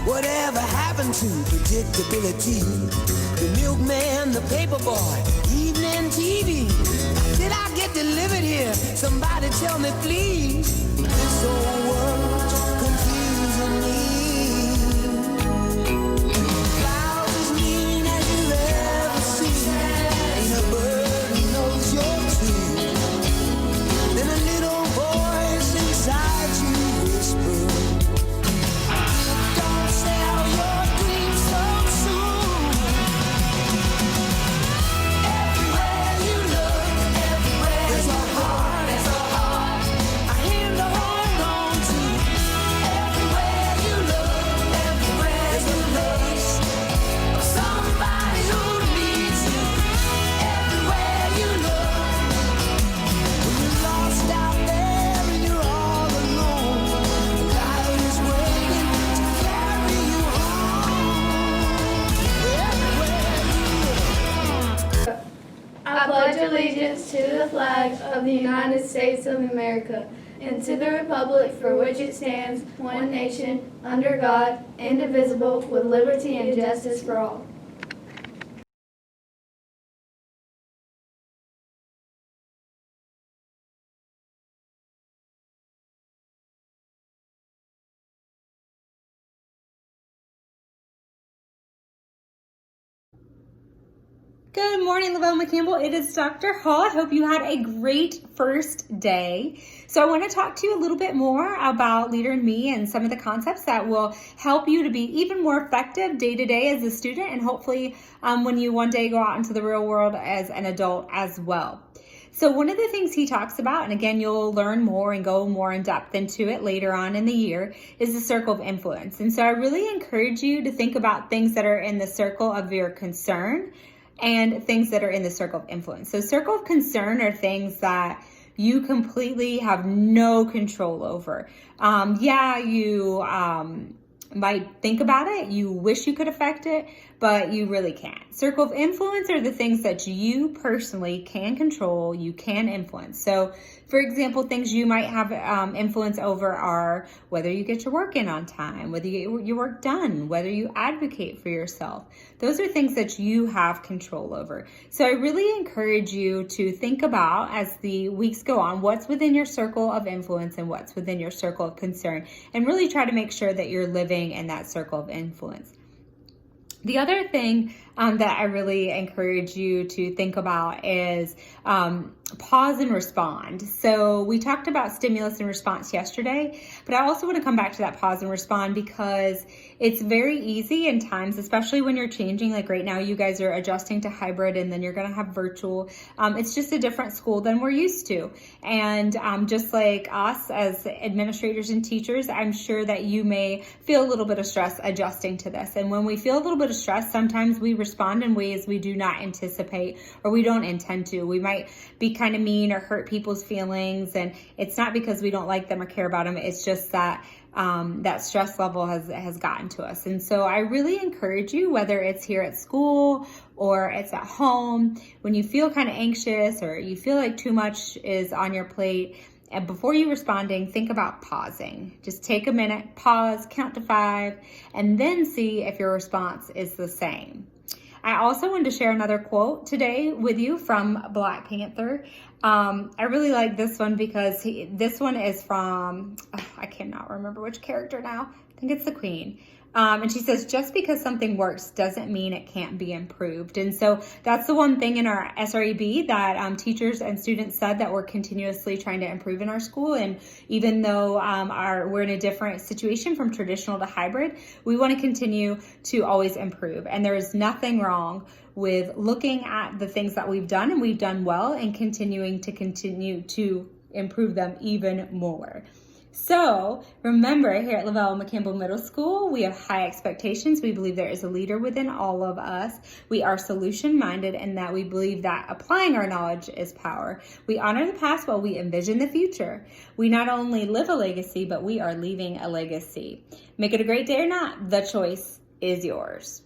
Whatever happened to predictability? The milkman, the paper boy, evening TV. Did I get delivered here? Somebody tell me, please. This whole world's confusing me. Clouds as mean as you've ever seen. Ain't a bird who knows you're true. Then a little voice inside you whisper, don't sell your dreams so soon. Everywhere you look, everywhere there's a heart, a hand to hold on to. Everywhere you look, everywhere there's a place of somebody who needs you. Everywhere you look, when you're lost out there and you're all alone, God is waiting to carry you home. Everywhere you look. I pledge allegiance to the flag of the United States of America and to the republic for which it stands, one nation, under God, indivisible, with liberty and justice for all. Good morning, Lavelle McCampbell. It is Dr. Hall. I hope you had a great first day. So I want to talk to you a little bit more about Leader in Me and some of the concepts that will help you to be even more effective day to day as a student and hopefully when you one day go out into the real world as an adult as well. So one of the things he talks about, and again, you'll learn more and go more in depth into it later on in the year, is the circle of influence. And so I really encourage you to think about things that are in the circle of your concern and things that are in the circle of influence. So circle of concern are things that you completely have no control over. You might think about it, you wish you could affect it, but you really can't. Circle of influence are the things that you personally can control, you can influence. So for example, things you might have influence over are whether you get your work in on time, whether you get your work done, whether you advocate for yourself. Those are things that you have control over. So I really encourage you to think about, as the weeks go on, what's within your circle of influence and what's within your circle of concern, and really try to make sure that you're living in that circle of influence. The other thing that I really encourage you to think about is pause and respond. So we talked about stimulus and response yesterday, but I also want to come back to that pause and respond because it's very easy in times, especially when you're changing. Like right now, you guys are adjusting to hybrid and then you're going to have virtual. It's just a different school than we're used to. And just like us as administrators and teachers, I'm sure that you may feel a little bit of stress adjusting to this. And when we feel a little bit of stress, sometimes we respond in ways we do not anticipate or we don't intend to. We might be kind of mean or hurt people's feelings, and it's not because we don't like them or care about them. It's just that that stress level has gotten to us. And so I really encourage you, whether it's here at school or it's at home, when you feel kind of anxious or you feel like too much is on your plate, and before you responding, think about pausing. Just take a minute, pause, count to 5, and then see if your response is the same. I also wanted to share another quote today with you from Black Panther. I really like this one because this one is from, I cannot remember which character now. I think it's the Queen. And she says, just because something works doesn't mean it can't be improved. And so that's the one thing in our SREB that teachers and students said that we're continuously trying to improve in our school. And even though we're in a different situation from traditional to hybrid, we want to continue to always improve. And there is nothing wrong with looking at the things that we've done and we've done well and continue to improve them even more. So remember, here at Lavelle McCampbell Middle School, we have high expectations. We believe there is a leader within all of us. We are solution-minded and that we believe that applying our knowledge is power. We honor the past while we envision the future. We not only live a legacy, but we are leaving a legacy. Make it a great day or not, the choice is yours.